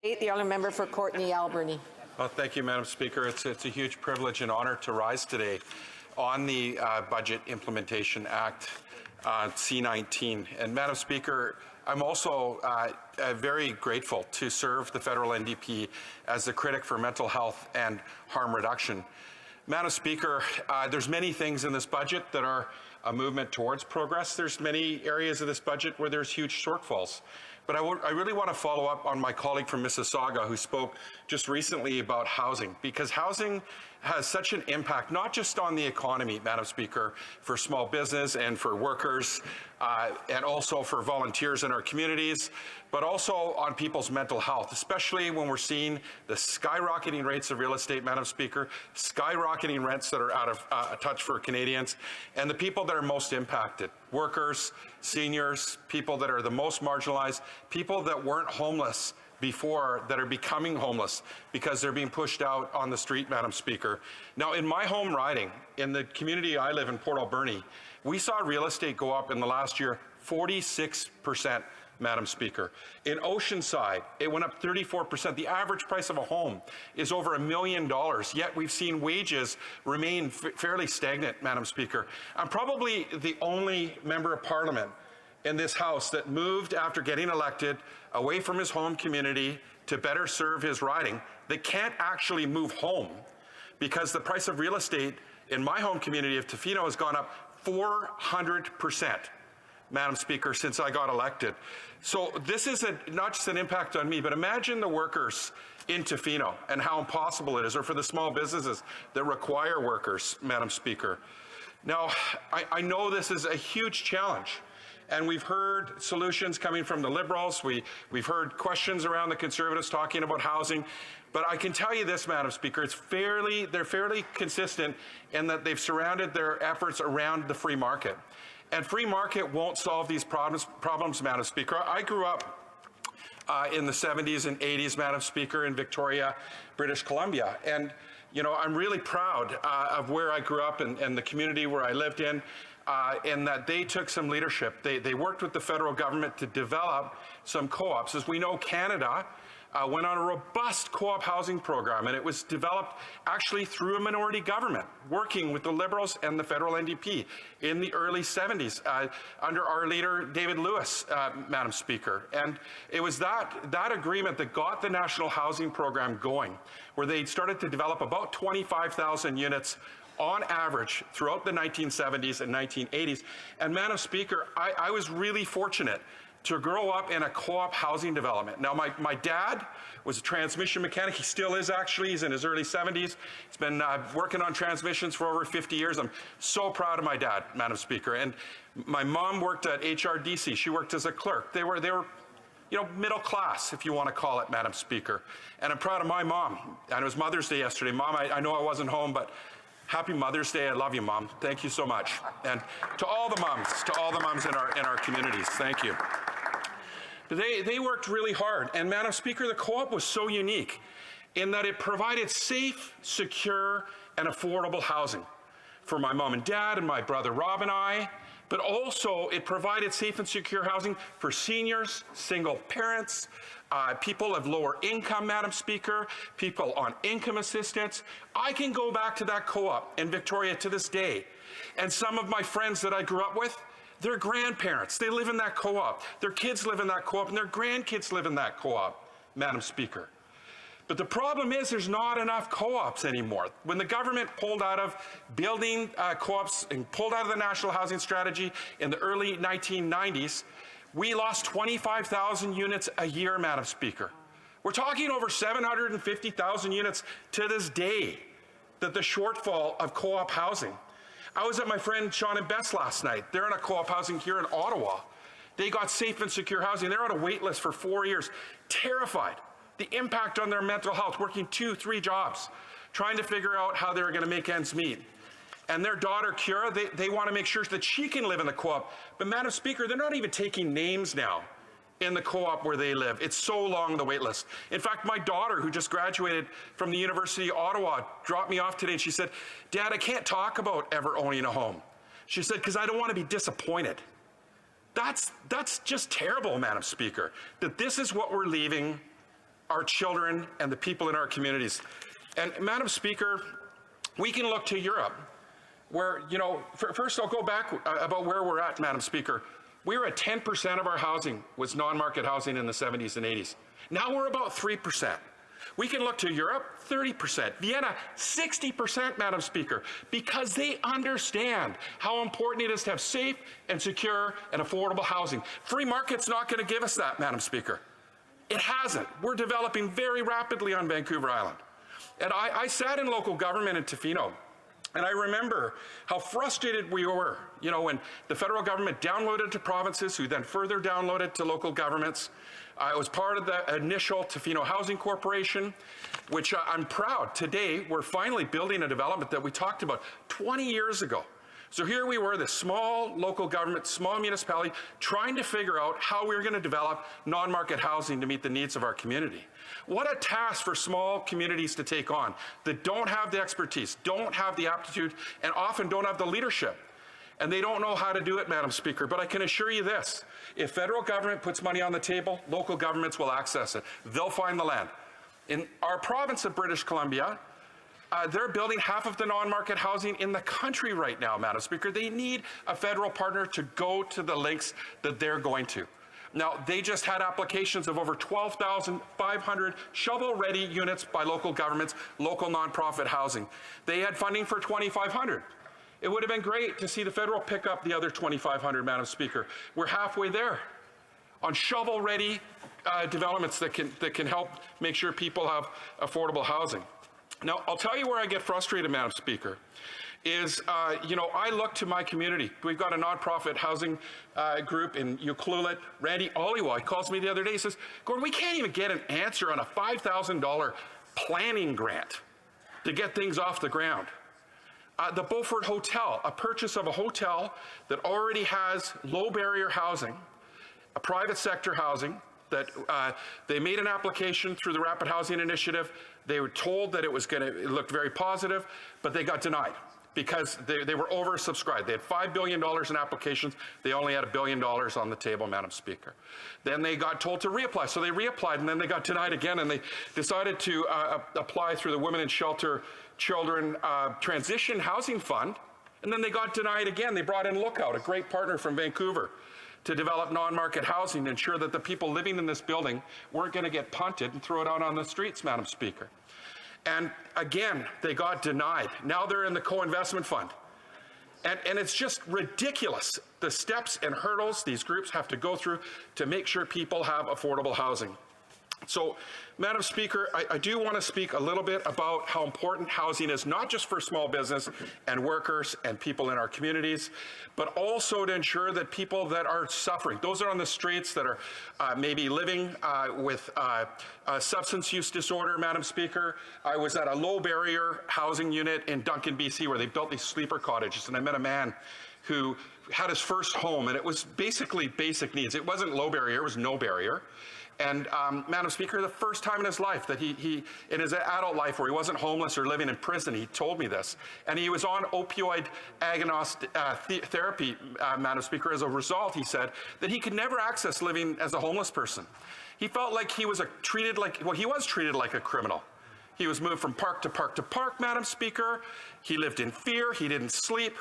The honourable member for Courtenay Alberni. Well, thank you, Madam Speaker. It's a huge privilege and honour to rise today on the Budget Implementation Act C19. And Madam Speaker, I'm also very grateful to serve the federal NDP as a critic for mental health and harm reduction. Madam Speaker, there's many things in this budget that are a movement towards progress. There's many areas of this budget where there's huge shortfalls. But I really want to follow up on my colleague from Mississauga who spoke just recently about housing, because housing has such an impact, not just on the economy, Madam Speaker, for small business and for workers, and also for volunteers in our communities, but also on people's mental health, especially when we're seeing the skyrocketing rates of real estate, Madam Speaker, skyrocketing rents that are out of touch for Canadians, and the people that are most impacted, workers, seniors, people that are the most marginalized, people that weren't homeless before that are becoming homeless because they're being pushed out on the street, Madam Speaker. Now, in my home riding, in the community I live in, Port Alberni, we saw real estate go up in the last year 46%, Madam Speaker. In Oceanside, it went up 34%. The average price of a home is over $1 million, yet we've seen wages remain fairly stagnant, Madam Speaker. I'm probably the only member of Parliament in this House that moved after getting elected away from his home community to better serve his riding, that can't actually move home because the price of real estate in my home community of Tofino has gone up 400%, Madam Speaker, since I got elected. So this is not just an impact on me, but imagine the workers in Tofino and how impossible it is, or for the small businesses that require workers, Madam Speaker. Now, I know this is a huge challenge, and we've heard solutions coming from the Liberals. We've heard questions around the Conservatives talking about housing. But I can tell you this, Madam Speaker, they're fairly consistent in that they've surrounded their efforts around the free market. And free market won't solve these problems, Madam Speaker. I grew up in the 70s and 80s, Madam Speaker, in Victoria, British Columbia. And, you know, I'm really proud of where I grew up and the community where I lived in that they took some leadership. They worked with the federal government to develop some co-ops. As we know, Canada went on a robust co-op housing program, and it was developed actually through a minority government, working with the Liberals and the federal NDP in the early 70s under our leader, David Lewis, Madam Speaker. And it was that agreement that got the national housing program going, where they started to develop about 25,000 units on average throughout the 1970s and 1980s. And Madam Speaker, I was really fortunate to grow up in a co-op housing development. Now, my dad was a transmission mechanic. He still is, actually. He's in his early 70s. He's been working on transmissions for over 50 years. I'm so proud of my dad, Madam Speaker. And my mom worked at HRDC. She worked as a clerk. They were, you know, middle class, if you want to call it, Madam Speaker. And I'm proud of my mom. And it was Mother's Day yesterday. Mom, I know I wasn't home, but happy Mother's Day. I love you, Mom. Thank you so much. And to all the moms in our communities, thank you. They worked really hard. And Madam Speaker, the co-op was so unique in that it provided safe, secure, and affordable housing for my mom and dad and my brother Rob and I, but also it provided safe and secure housing for seniors, single parents, people of lower income, Madam Speaker, people on income assistance. I can go back to that co-op in Victoria to this day. And some of my friends that I grew up with, their grandparents, they live in that co-op. Their kids live in that co-op, and their grandkids live in that co-op, Madam Speaker. But the problem is there's not enough co-ops anymore. When the government pulled out of building co-ops and pulled out of the National Housing Strategy in the early 1990s, we lost 25,000 units a year, Madam Speaker. We're talking over 750,000 units to this day that the shortfall of co-op housing. I was at my friend Sean and Bess last night. They're in a co-op housing here in Ottawa. They got safe and secure housing. They're on a wait list for 4 years, terrified. The impact on their mental health, working 2-3 jobs, trying to figure out how they're going to make ends meet. And their daughter, Kira, they want to make sure that she can live in the co-op. But Madam Speaker, they're not even taking names now in the co-op where they live. It's so long, the wait list. In fact, my daughter, who just graduated from the University of Ottawa, dropped me off today and she said, Dad, I can't talk about ever owning a home. She said, because I don't want to be disappointed. That's just terrible, Madam Speaker, that this is what we're leaving our children and the people in our communities. And Madam Speaker, we can look to Europe, where, you know, first I'll go back about where we're at, Madam Speaker. We were at 10% of our housing was non-market housing in the 70s and 80s. Now we're about 3%. We can look to Europe, 30%. Vienna, 60%, Madam Speaker, because they understand how important it is to have safe and secure and affordable housing. Free market's not going to give us that, Madam Speaker. It hasn't. We're developing very rapidly on Vancouver Island. And I sat in local government in Tofino, and I remember how frustrated we were, you know, when the federal government downloaded to provinces, who then further downloaded to local governments. I was part of the initial Tofino Housing Corporation, which I'm proud. Today, we're finally building a development that we talked about 20 years ago. So here we were, this small local government, small municipality, trying to figure out how we were going to develop non-market housing to meet the needs of our community. What a task for small communities to take on that don't have the expertise, don't have the aptitude, and often don't have the leadership. And they don't know how to do it, Madam Speaker. But I can assure you this, if federal government puts money on the table, local governments will access it. They'll find the land. In our province of British Columbia, they're building half of the non-market housing in the country right now, Madam Speaker. They need a federal partner to go to the lengths that they're going to. Now, they just had applications of over 12,500 shovel-ready units by local governments, local nonprofit housing. They had funding for 2,500. It would have been great to see the federal pick up the other 2,500, Madam Speaker. We're halfway there on shovel-ready developments that can help make sure people have affordable housing. Now, I'll tell you where I get frustrated, Madam Speaker, is, you know, I look to my community. We've got a nonprofit housing group in Ucluelet. Randy Oliwa calls me the other day. He says, Gord, we can't even get an answer on a $5,000 planning grant to get things off the ground. The Beaufort Hotel, a purchase of a hotel that already has low barrier housing, a private sector housing, that they made an application through the Rapid Housing Initiative. They were told that it looked very positive, but they got denied because they were oversubscribed. They had $5 billion in applications. They only had $1 billion on the table, Madam Speaker. Then they got told to reapply. So they reapplied, and then they got denied again, and they decided to apply through the Women in Shelter Children Transition Housing Fund, and then they got denied again. They brought in Lookout, a great partner from Vancouver, to develop non-market housing to ensure that the people living in this building weren't going to get punted and throw it out on the streets, Madam Speaker. And again, they got denied. Now they're in the co-investment fund. And it's just ridiculous, the steps and hurdles these groups have to go through to make sure people have affordable housing. So, Madam Speaker, I do want to speak a little bit about how important housing is, not just for small business and workers and people in our communities, but also to ensure that people that are suffering, those that are on the streets that are maybe living with substance use disorder, Madam Speaker. I was at a low barrier housing unit in Duncan, BC, where they built these sleeper cottages, and I met a man who had his first home, and it was basically basic needs. It wasn't low barrier, it was no barrier. And Madam Speaker, the first time in his life that he in his adult life where he wasn't homeless or living in prison, he told me this. And he was on opioid agonist therapy, Madam Speaker. As a result, he said that he could never access living as a homeless person. He felt like he was treated like a criminal. He was moved from park to park to park, Madam Speaker. He lived in fear, he didn't sleep.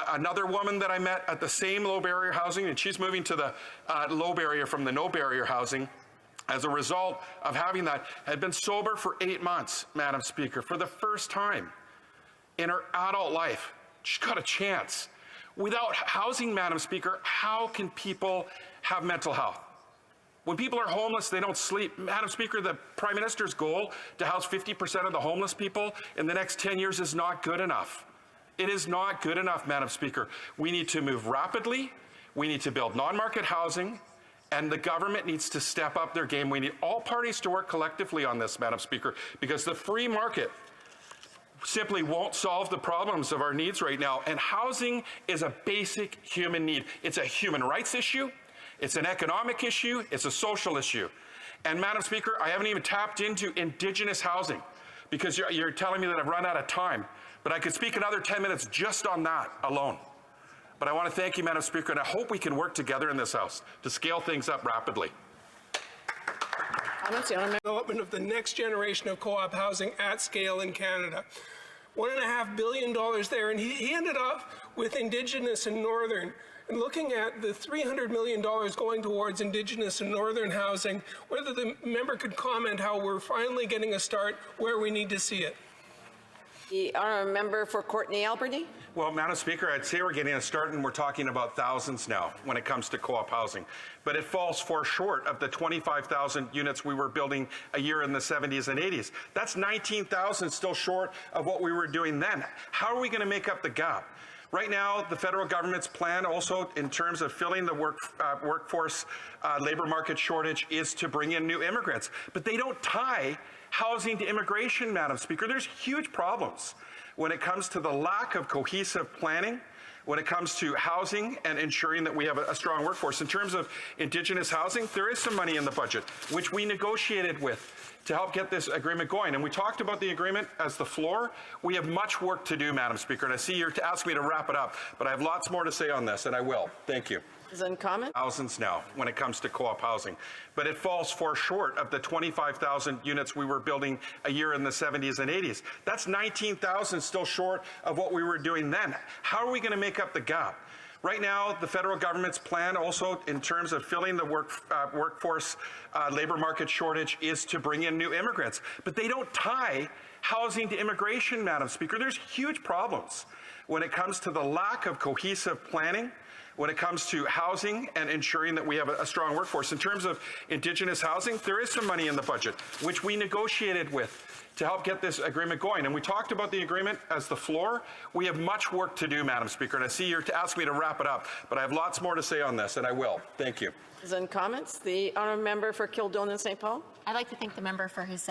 Another woman that I met at the same low barrier housing, and she's moving to the low barrier from the no barrier housing, as a result of having that, had been sober for 8 months, Madam Speaker, for the first time in her adult life. She's got a chance. Without housing, Madam Speaker, how can people have mental health? When people are homeless, they don't sleep. Madam Speaker, the Prime Minister's goal to house 50% of the homeless people in the next 10 years is not good enough. It is not good enough, Madam Speaker. We need to move rapidly. We need to build non-market housing, and the government needs to step up their game. We need all parties to work collectively on this, Madam Speaker, because the free market simply won't solve the problems of our needs right now. And housing is a basic human need. It's a human rights issue. It's an economic issue. It's a social issue. And Madam Speaker, I haven't even tapped into Indigenous housing because you're telling me that I've run out of time. But I could speak another 10 minutes just on that alone. But I want to thank you, Madam Speaker, and I hope we can work together in this House to scale things up rapidly. Comments, the honourable member. Development of the next generation of co-op housing at scale in Canada. $1.5 billion there, and he ended up with Indigenous and Northern. And looking at the $300 million going towards Indigenous and Northern housing, whether the member could comment how we're finally getting a start where we need to see it. The honourable member for Courtenay Alberni. Well, Madam Speaker, I'd say we're getting a start, and we're talking about thousands now when it comes to co-op housing. But it falls far short of the 25,000 units we were building a year in the 70s and 80s. That's 19,000 still short of what we were doing then. How are we going to make up the gap? Right now, the federal government's plan also in terms of filling the workforce labor market shortage is to bring in new immigrants. But they don't tie housing to immigration, Madam Speaker. There's huge problems when it comes to the lack of cohesive planning, when it comes to housing and ensuring that we have a strong workforce. In terms of Indigenous housing, there is some money in the budget, which we negotiated with to help get this agreement going. And we talked about the agreement as the floor. We have much work to do, Madam Speaker, and I see you're to ask me to wrap it up, but I have lots more to say on this, and I will. Thank you. Comment? Thousands now when it comes to co-op housing, but it falls far short of the 25,000 units we were building a year in the 70s and 80s. That's 19,000 still short of what we were doing then. How are we going to make up the gap? Right now, the federal government's plan also in terms of filling the workforce labor market shortage is to bring in new immigrants. But they don't tie housing to immigration, Madam Speaker. There's huge problems when it comes to the lack of cohesive planning, when it comes to housing and ensuring that we have a strong workforce. In terms of Indigenous housing, there is some money in the budget, which we negotiated with to help get this agreement going. And we talked about the agreement as the floor. We have much work to do, Madam Speaker, and I see you're to ask me to wrap it up, but I have lots more to say on this, and I will. Thank you. Comments? The honourable member for Kildonan St. Paul. I'd like to thank the member for his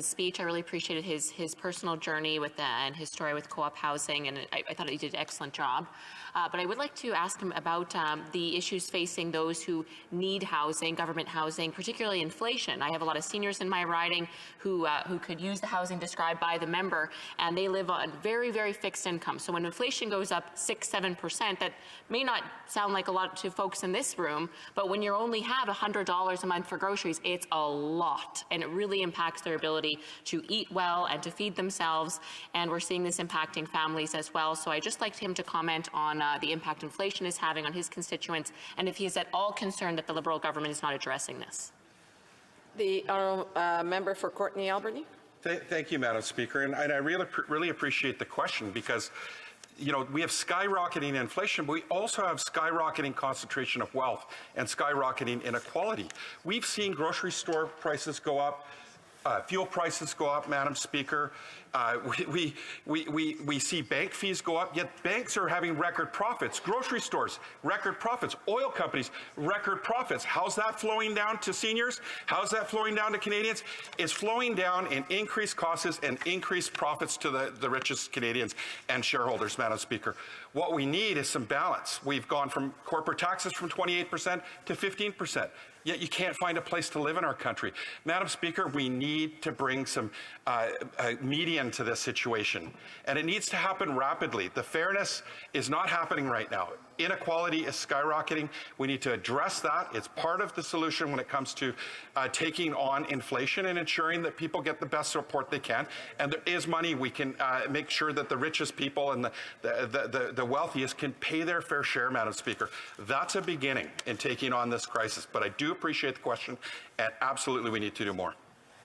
speech. I really appreciated his personal journey with and his story with co-op housing, and I thought he did an excellent job. But I would like to ask him about the issues facing those who need housing, government housing, particularly inflation. I have a lot of seniors in my riding who could use the housing described by the member, and they live on very, very fixed income. So when inflation goes up 6-7%, that may not sound like a lot to folks in this room, but when you only have $100 a month for groceries, it's a lot, and it really impacts their ability to eat well and to feed themselves. And we're seeing this impacting families as well. So I'd just like him to comment on the impact inflation is having on his constituents, and if he is at all concerned that the Liberal government is not addressing this. The honourable member for Courtenay Alberni. Thank you, Madam Speaker, and I really appreciate the question because, you know, we have skyrocketing inflation, but we also have skyrocketing concentration of wealth and skyrocketing inequality. We've seen grocery store prices go up, fuel prices go up, Madam Speaker. We see bank fees go up, yet banks are having record profits. Grocery stores, record profits. Oil companies, record profits. How's that flowing down to seniors? How's that flowing down to Canadians? It's flowing down in increased costs and increased profits to the richest Canadians and shareholders, Madam Speaker. What we need is some balance. We've gone from corporate taxes from 28% to 15%. Yet you can't find a place to live in our country. Madam Speaker, we need to bring some median to this situation, and it needs to happen rapidly. The fairness is not happening right now. Inequality is skyrocketing. We need to address that. It's part of the solution when it comes to taking on inflation and ensuring that people get the best support they can. And there is money. We can make sure that the richest people and the wealthiest can pay their fair share, Madam Speaker. That's a beginning in taking on this crisis. But I do appreciate the question, and absolutely we need to do more.